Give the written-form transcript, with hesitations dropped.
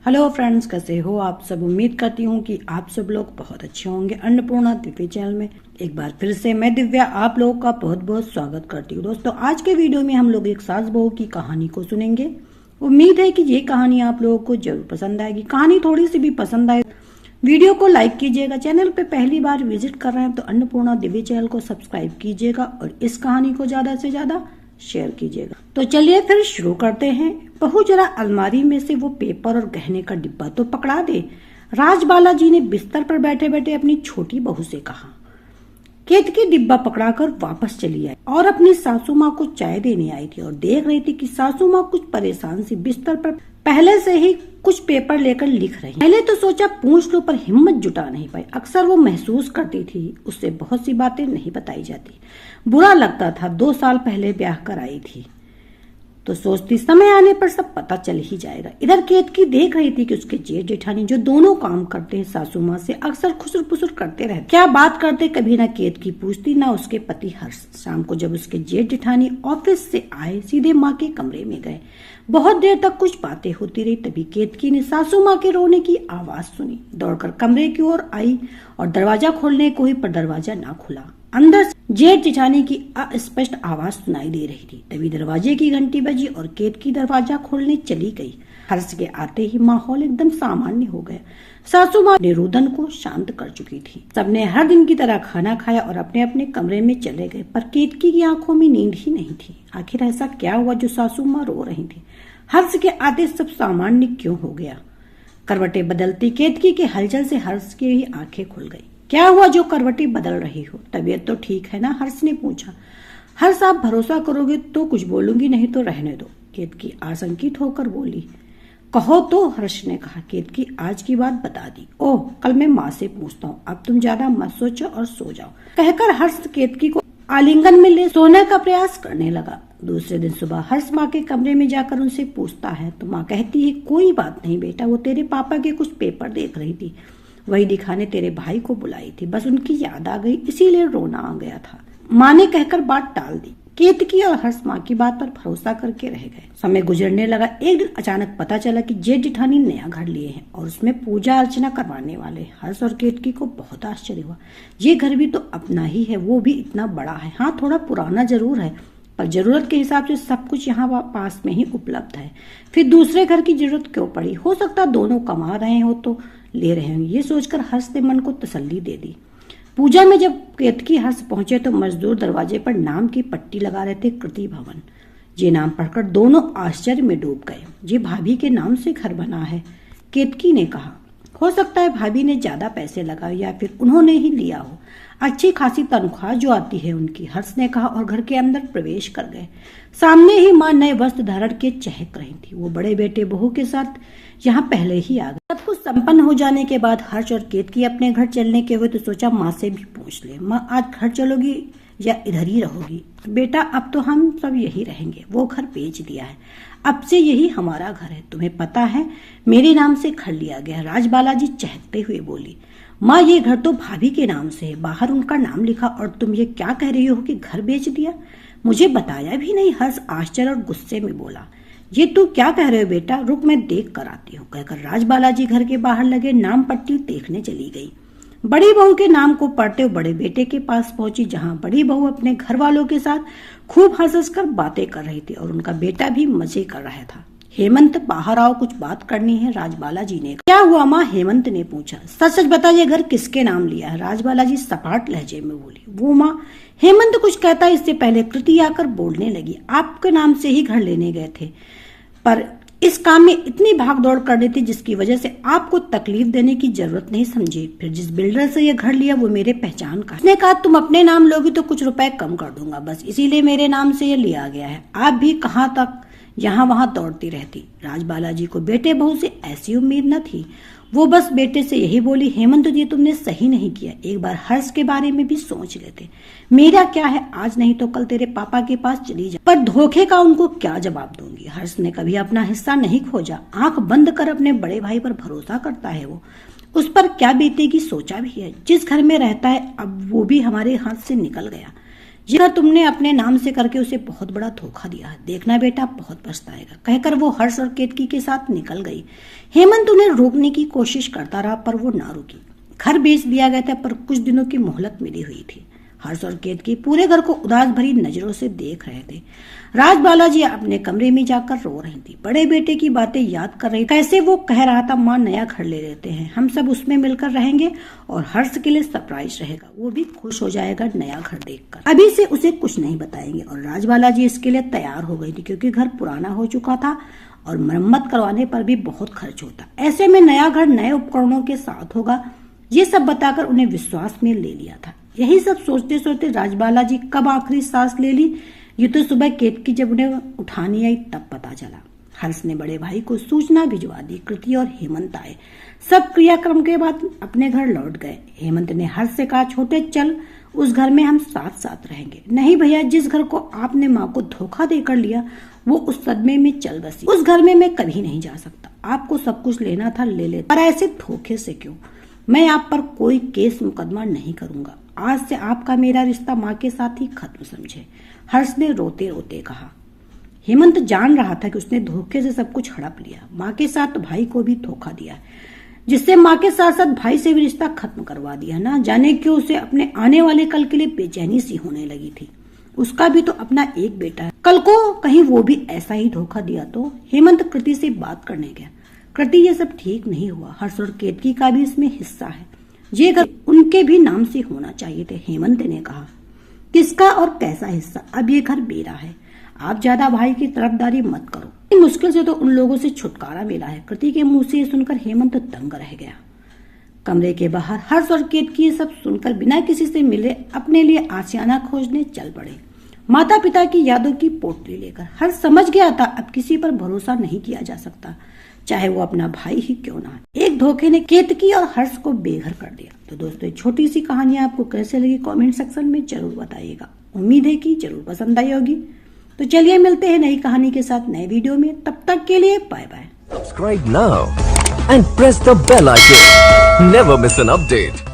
Hello friends, कैसे हो आप सब। उम्मीद करती हूँ कि आप सब लोग बहुत अच्छे होंगे। अन्नपूर्णा दिव्य चैनल में एक बार फिर से मैं दिव्या आप लोगों का बहुत बहुत स्वागत करती हूँ। दोस्तों, आज के वीडियो में हम लोग एक सास बहू की कहानी को सुनेंगे। उम्मीद है कि ये कहानी आप लोगों को जरूर पसंद आएगी। कहानी थोड़ी सी भी पसंद आए वीडियो को लाइक कीजिएगा। चैनल पे पहली बार विजिट कर रहे हैं तो अन्नपूर्णा दिव्य चैनल को सब्सक्राइब कीजिएगा और इस कहानी को ज्यादा से ज्यादा शेयर कीजिएगा। तो चलिए फिर शुरू करते हैं। बहू, जरा अलमारी में से वो पेपर और गहने का डिब्बा तो पकड़ा दे। राजबाला जी ने बिस्तर पर बैठे बैठे अपनी छोटी बहू से कहा। केतकी डिब्बा पकड़ाकर वापस चली आई और अपनी सासू माँ को चाय देने आई थी और देख रही थी कि सासू माँ कुछ परेशान सी बिस्तर पर पहले से ही कुछ पेपर लेकर लिख रही। पहले तो सोचा पूछ लो, पर हिम्मत जुटा नहीं पाई। अक्सर वो महसूस करती थी उससे बहुत सी बातें नहीं बताई जाती। बुरा लगता था। 2 साल पहले ब्याह कर आई थी तो सोचती समय आने पर सब पता चल ही जाएगा। इधर केतकी देख रही थी कि उसके जेठ जेठानी जो दोनों काम करते हैं सासू माँ से अक्सर खुसर पुसर करते रहते। क्या बात करते कभी ना केतकी पूछती ना उसके पति हर्ष। शाम को जब उसके जेठ जेठानी ऑफिस से आए सीधे माँ के कमरे में गए। बहुत देर तक कुछ बातें होती रही। तभी केतकी ने सासू माँ के रोने की आवाज सुनी। दौड़कर कमरे की ओर आई और दरवाजा खोलने को ही पर दरवाजा ना खुला। अंदर से जेठ जेठानी की अस्पष्ट आवाज सुनाई दे रही थी। तभी दरवाजे की घंटी बजी और केतकी दरवाजा खोलने चली गई। हर्ष के आते ही माहौल एकदम सामान्य हो गया। सासू माँ ने रुदन को शांत कर चुकी थी। सबने हर दिन की तरह खाना खाया और अपने अपने कमरे में चले गए, पर केतकी की आंखों में नींद ही नहीं थी। आखिर ऐसा क्या हुआ जो सासू माँ रो रही थी। हर्ष के आते सब सामान्य क्यों हो गया। करवटें बदलती केतकी के हलचल से हर्ष की भी आंखें खुल गई। क्या हुआ जो करवटें बदल रही हो। तबीयत तो ठीक है ना, हर्ष ने पूछा। हर्ष, आप भरोसा करोगे तो कुछ बोलूंगी, नहीं तो रहने दो, केतकी आशंकित होकर बोली। कहो तो, हर्ष ने कहा। केतकी आज की बात बता दी। ओह, कल मैं माँ से पूछता हूँ, अब तुम ज्यादा मत सोचो और सो जाओ, कहकर हर्ष केतकी को आलिंगन में ले सोने का प्रयास करने लगा। दूसरे दिन सुबह हर्ष माँ के कमरे में जाकर उनसे पूछता है तो माँ कहती है, कोई बात नहीं बेटा, वो तेरे पापा के कुछ पेपर देख रही थी, वही दिखाने तेरे भाई को बुलाई थी, बस उनकी याद आ गई इसीलिए रोना आ गया था। माँ ने कहकर बात टाल दी। केतकी और हर्ष माँ की बात पर भरोसा करके रह गए। समय गुजरने लगा। एक दिन अचानक पता चला कि जेठ जेठानी नया घर लिए हैं और उसमें पूजा अर्चना करवाने वाले। हर्ष और केतकी को बहुत आश्चर्य हुआ। ये घर भी तो अपना ही है, वो भी इतना बड़ा है। हाँ, थोड़ा पुराना जरूर है, पर जरूरत के हिसाब से सब कुछ यहाँ पास में ही उपलब्ध है। फिर दूसरे घर की जरूरत क्यों पड़ी। हो सकता दोनों कमा रहे हो तो ले रहे होंगे। ये सोचकर हर्ष ने मन को तसल्ली दे दी। पूजा में जब केतकी हर्ष पहुंचे तो मजदूर दरवाजे पर नाम की पट्टी लगा रहे थे, कृति भवन। ये नाम पढ़कर दोनों आश्चर्य में डूब गए। ये भाभी के नाम से घर बना है, केतकी ने कहा। हो सकता है भाभी ने ज्यादा पैसे लगाए या फिर उन्होंने ही लिया हो। अच्छी खासी तनख्वाह जो आती है उनकी, हर्ष ने कहा और घर के अंदर प्रवेश कर गए। सामने ही माँ नए वस्त्र धारण के चहक रही थी। वो बड़े बेटे बहू के साथ यहाँ पहले ही आ गए। सब कुछ संपन्न हो जाने के बाद हर्ष और केतकी अपने घर चलने के हुए तो सोचा माँ से भी पूछ ले, माँ आज घर चलोगी या इधर ही रहोगी। बेटा, अब तो हम सब यही रहेंगे, वो घर बेच दिया है, अब से यही हमारा घर है। तुम्हें पता है मेरे नाम से घर लिया गया। राजबाला जी चहकते हुए बोली। माँ, ये घर तो भाभी के नाम से है, बाहर उनका नाम लिखा और तुम ये क्या कह रही हो कि घर बेच दिया। मुझे बताया भी नहीं। हर्ष आश्चर्य और गुस्से में बोला। ये तू क्या कह रहे हो बेटा, रुक मैं देख कर आती हूँ, कहकर राजबाला जी घर के बाहर लगे नाम पट्टी देखने चली गई। बड़ी बहू के नाम को पढ़ते हुए बड़े बेटे के पास पहुंची, जहाँ बड़ी बहू अपने घर वालों के साथ खूब हंस कर बातें कर रही थी और उनका बेटा भी मजे कर रहा था। हेमंत, बाहर आओ, कुछ बात करनी है, राजबाला जी ने। क्या हुआ माँ, हेमंत ने पूछा। सच सच बता, ये घर किसके नाम लिया है, राजबाला जी सपाट लहजे में बोली। वो माँ, हेमंत कुछ कहता इससे पहले कृति आकर बोलने लगी। आपके नाम से ही घर लेने गए थे, पर इस काम में इतनी भाग दौड़ करनी थी जिसकी वजह से आपको तकलीफ देने की जरूरत नहीं समझी। फिर जिस बिल्डर से ये घर लिया वो मेरे पहचान का। उसने कहा तुम अपने नाम लोगी तो कुछ रुपए कम कर दूंगा, बस इसीलिए मेरे नाम से ये लिया गया है। आप भी कहाँ तक यहाँ वहां दौड़ती रहती। राजबाला जी को बेटे बहू से ऐसी उम्मीद न थी। वो बस बेटे से यही बोली, हेमंत जी तुमने सही नहीं किया, एक बार हर्ष के बारे में भी सोच लेते। मेरा क्या है, आज नहीं तो कल तेरे पापा के पास चली जा, पर धोखे का उनको क्या जवाब दूंगी। हर्ष ने कभी अपना हिस्सा नहीं खोजा, आंख बंद कर अपने बड़े भाई पर भरोसा करता है। वो उस पर क्या बीतेगी सोचा भी है। जिस घर में रहता है अब वो भी हमारे हाथ से निकल गया। ये घर तुमने अपने नाम से करके उसे बहुत बड़ा धोखा दिया है, देखना बेटा बहुत पछताएगा, कहकर वो हर्ष और केतकी के साथ निकल गई। हेमंत उन्हें रोकने की कोशिश करता रहा पर वो ना रुकी। घर बेच दिया गया था पर कुछ दिनों की मोहलत मिली हुई थी। हर्ष और केतकी पूरे घर को उदास भरी नजरों से देख रहे थे। राजबाला जी अपने कमरे में जाकर रो रही थी, बड़े बेटे की बातें याद कर रही। कैसे वो कह रहा था माँ नया घर ले लेते हैं, हम सब उसमें मिलकर रहेंगे और हर्ष के लिए सरप्राइज रहेगा, वो भी खुश हो जाएगा नया घर देखकर। अभी से उसे कुछ नहीं बताएंगे और राजबाला जी इसके लिए तैयार हो गई थी क्योंकि घर पुराना हो चुका था और मरम्मत करवाने पर भी बहुत खर्च होता। ऐसे में नया घर नए उपकरणों के साथ होगा, ये सब बताकर उन्हें विश्वास में ले लिया था। यही सब सोचते सोचते राजबाला जी कब आखिरी सांस ले ली, ये तो सुबह केतकी जब उन्हें उठाने आई तब पता चला। हर्ष ने बड़े भाई को सूचना भिजवा दी। कृति और हेमंत आए। सब क्रियाक्रम के बाद अपने घर लौट गए। हेमंत ने हर्ष से कहा, छोटे चल, उस घर में हम साथ साथ रहेंगे। नहीं भैया, जिस घर को आपने माँ को धोखा देकर लिया वो उस सदमे में चल बसी। उस घर में मैं कभी नहीं जा सकता। आपको सब कुछ लेना था ले ले, पर ऐसे धोखे से क्यों? मैं आप पर कोई केस मुकदमा नहीं करूंगा। आज से आपका मेरा रिश्ता माँ के साथ ही खत्म समझे, हर्ष ने रोते रोते कहा। हेमंत जान रहा था कि उसने धोखे से सब कुछ हड़प लिया, माँ के साथ भाई को भी धोखा दिया, जिससे माँ के साथ साथ भाई से भी रिश्ता खत्म करवा दिया। ना जाने क्यों उसे अपने आने वाले कल के लिए बेचैनी सी होने लगी थी। उसका भी तो अपना एक बेटा है, कल को कहीं वो भी ऐसा ही धोखा दिया तो। हेमंत कृति से बात करने गया। कृति, ये सब ठीक नहीं हुआ, हर्ष और केतकी का भी इसमें हिस्सा है, ये घर उनके भी नाम से होना चाहिए थे। हेमंत ने कहा, किसका और कैसा हिस्सा? अब ये घर मेरा है, आप ज्यादा भाई की तरफदारी मत करो। मुश्किल से तो उन लोगों से छुटकारा मिला है। कृति के मुंह से सुनकर हेमंत दंग रह गया। कमरे के बाहर हर्ष और केतकी ये सब सुनकर बिना किसी से मिले अपने लिए आशियाना खोजने चल पड़े, माता पिता की यादों की पोटली लेकर। हर्ष समझ गया था अब किसी पर भरोसा नहीं किया जा सकता, चाहे वो अपना भाई ही क्यों ना। एक धोखे ने केतकी और हर्ष को बेघर कर दिया। तो दोस्तों, छोटी सी कहानी आपको कैसे लगी कमेंट सेक्शन में जरूर बताइएगा। उम्मीद है कि जरूर पसंद आई होगी। तो चलिए मिलते हैं नई कहानी के साथ नए वीडियो में, तब तक के लिए bye bye. Subscribe now and press the bell icon. Never miss an update.